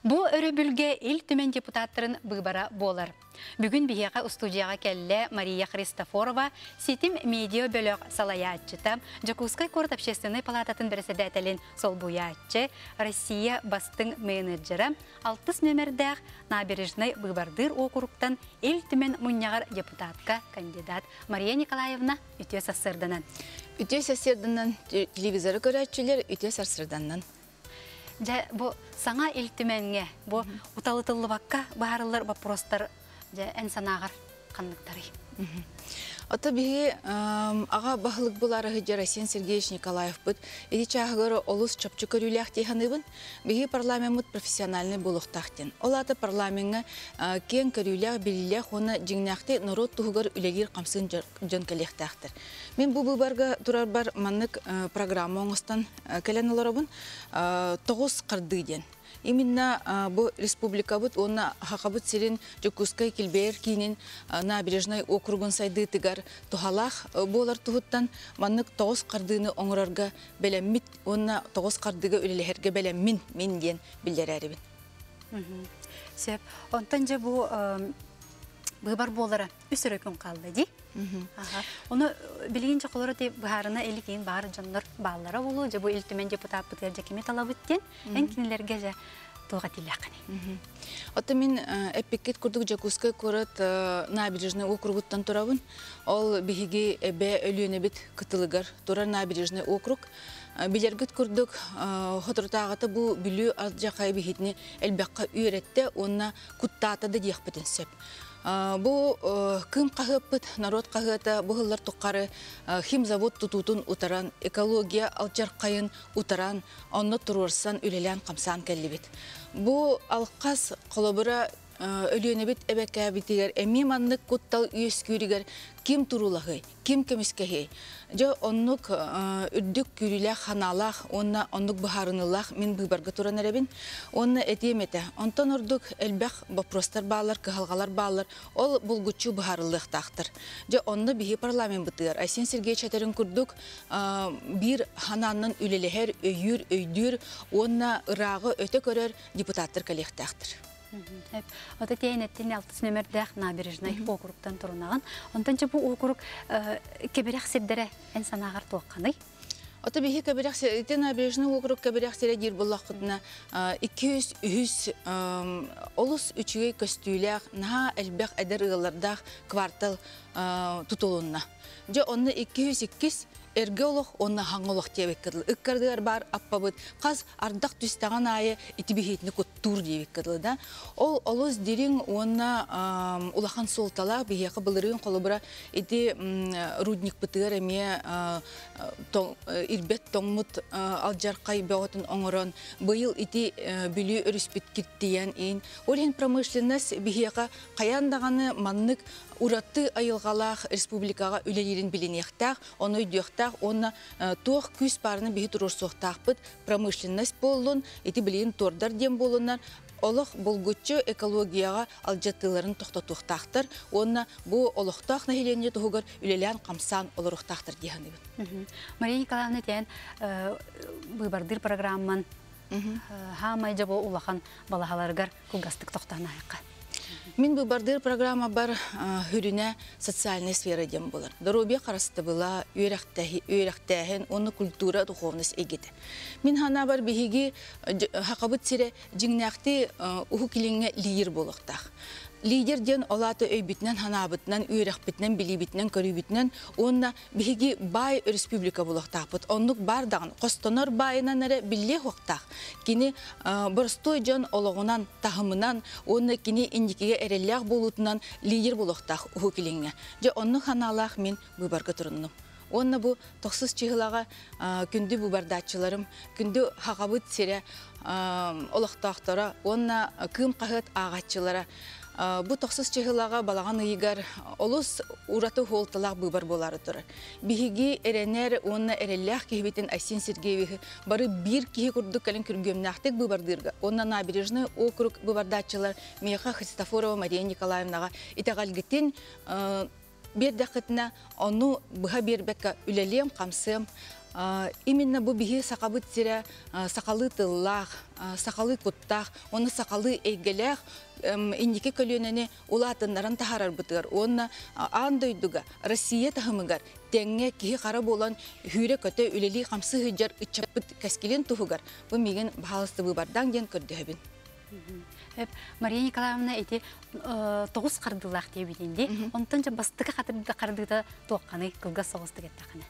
Бу өрөбүлге ил түмен депутаттарын быбара болар. Бүгін бияға студияға келі Мария Христофорова сетим медиа бөлөк салаятчыта, Жакускай корт общественный палататын бірседәтелін сол буятчы, Россия бастың менеджері, 60 нөмірдәқ набережный быбардыр округтан ил түмен мұньяғар депутатка кандидат Мария Николаевна үте сасырдынан. Үте сасырдынан телевизоры көрәтчілер үте сасырданнан. Бу саңа ил түменге, бу уталы-тылы баққа бағарылар вопростар ән санағар қанлықтары. Ата биһи ага бахлык булары Россия Сергеевич Николаев бут. Эди чагыры олус чапчы көрүләк тиханыбын. Биһи парламент профессиональный булуктактен. Олаты парламентга кен көрүләк билиләк оны жиңнакты народ тугар үлегир камсын жан коллектактыр. Мен бу бубарга турар бар маннык программа оңыстан келенелербин 9 кырдыден. Именно бу республика бут онна хакабыт сирин Жакускай килбер кинин набережный округун сайды тигар тухалах болар тухуттан маннык 9 кардыны оңорорга белеммит онна 9 кардыга үлелерге белеммин мен ден билдерерибин. Сеп онтан же бу быбар болара үсөрөкөн калды ди. Оны билгенче колора деп баарына эликин баары жандар баллара болу же бу ил түмен депутат бутер жакемет алабыттен энкинелерге же туга тиляканы. Ата мен эпикет курдук Жакускай корот набережный округуттан турабын. Ол биһиги эбе өлүөнө бит кытылыгар турар набережный округ. Билергит курдук хотуртагаты бу билүү азжакай бихитни элбекка үйрөттө онна куттаата да диякпытын сөп. Бу кым кахыппыт народ кахыта бухыллар туккары химзавод тутутун утаран экология алчаркайын утаран онно турурсан үлелен камсан келлибит. Бу алкас колобура өлүөнө бит эбекке битигер эми маннык куттал үйөскүригер ким турулагы ким кемискеги жо оннук үддүк күрүлэх ханалах онна оннук бахарынылах мен быбарга туран эребин онна этемете онтон ордук элбэх вопростар баалар кыhalгалар баалар ол булгучу бахарылык тактыр жо онна биһи парламент бытыр Айсен Сергеевич Чатерин курдук бир хананын үлелехер өйүр өйдүр онна ырагы өтө көрөр депутаттар коллектактыр. Ота тейнеттен 6 нөмірдәк набережный округтан турунаган. Онтан же бу округ кеберек сирдере эн санагар туакканы. Ота биһи кеберек сирдере набережный округ кеберек сире дир буллакытына 200 олус үчүгөй көстүләк на элбек эдер ыллардак квартал тутулунна. Же онны 202 эргеолог онна хаңолог тебеккедил. Иккардыгар бар аппабыт каз ардак түстаган айы итибихитни коттур дебеккедил да. Ол олус дирин онна улахан солтала бияка былырын колобура ити рудник бытыгар эме ирбет тоңмут алжаркай бөгөтүн оңорон быйыл ити бүлү өрүспүт киттиен ин. Олен промышленность бияка каяндаганы маннык уратты айылгалах республикага үлелерин билинектак, оны үйдөктак, оны тоқ күз барыны бихи турурсуқтақпыт промышленность болуын, эти билин тордар дем болуынар, олық болгучу экологияға алжаттыларын тоқтатуқтақтыр, оны бұл олықтақ нәхилене тұғығыр үлелен қамсан олырықтақтыр дейханы бін. Мария Николаевна тен бұйбардыр программан хамай жабы улахан балағаларығар күлгастық тоқтағына айққа. Мен бардыр программа бар хүрүнә социальная сфера дем булар. Дорубия карасты була, үйрәктәһен, оны культура, духовность эгете. Мен хана бар биһиги хакабыт сире жиңнакты уху килиңе лидер булыктак. Лидер ден олаты өйбитнен, ханабытнан, үйрәкбитнен, билибитнен, көрүбитнен, онна биһиги бай республика булыктакпыт. Оннук бардагын Костонор байынан эре билле хуктак. Кини борстой жон ологунан, тахымынан, онна кини индикиге эрелләк болутунан лидер булыктак уху килиңе. Же онну ханалах мен бубарга туруннум. Онна бу 90 чыгылага күндү бубардачыларым, күндү хакабыт сире олоктактара, онна кым кахыт агачылара Бу 90 чыгылага балаган ыйгар олус ураты холталак быбар болары турар. Биһиги эренер онна эреллях кихбитин Айсен Сергеевич бары бир кихи курдук кален күргөмнактык быбардырга. Онна набережный округ быбардачылар Миха Христофорова Мария Николаевнага итагалгитин бер дакытна ону быха бербекка үлелем камсым Именно бу биһи сақабыт сире сақалы тыллах, сақалы куттах, оны сақалы эйгелех индики көлөнөне улатыннарын тахарар бытыр. Онна андойдуга Россия тахымыгар теңге кихи қара болан хүре көтө үлели қамсы хыджар ычаппыт кәскелен тухугар. Бу миген бахалысты бардан ден көрдөбүн. Мария Николаевна эти 9 кардылах дебидинди. Онтон жа бастыкы кардыда тоққаны кылга соғысты кеттақаны.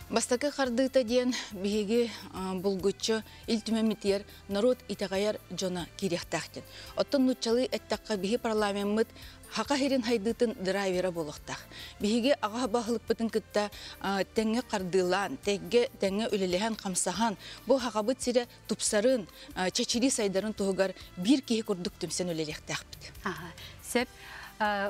Бастакы қардыта ден биһиги булгуччу илтүмемитер народ итагаяр жона кирехтахтен. Оттон нучалы эттакка биһи парламент хака херин хайдытын драйвера болохтах. Биһиги ага бахылыппытын кытта теңге кардылан, теңге үлелеһен камсахан, бу хакабыт сире тупсарын, чечили сайдарын тугар бир кихи курдук түмсен үлелехтахпыт. Сеп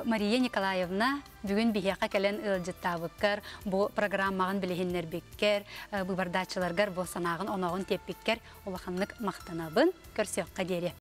Мария Николаевна бүгін бияқа кәлен ылжыттабықкар, бұл программағын білігіннер беккер, бұбардачыларғар бұл санағын онағын теппеккер, олақанлық мақтанабын көрсеққа дере.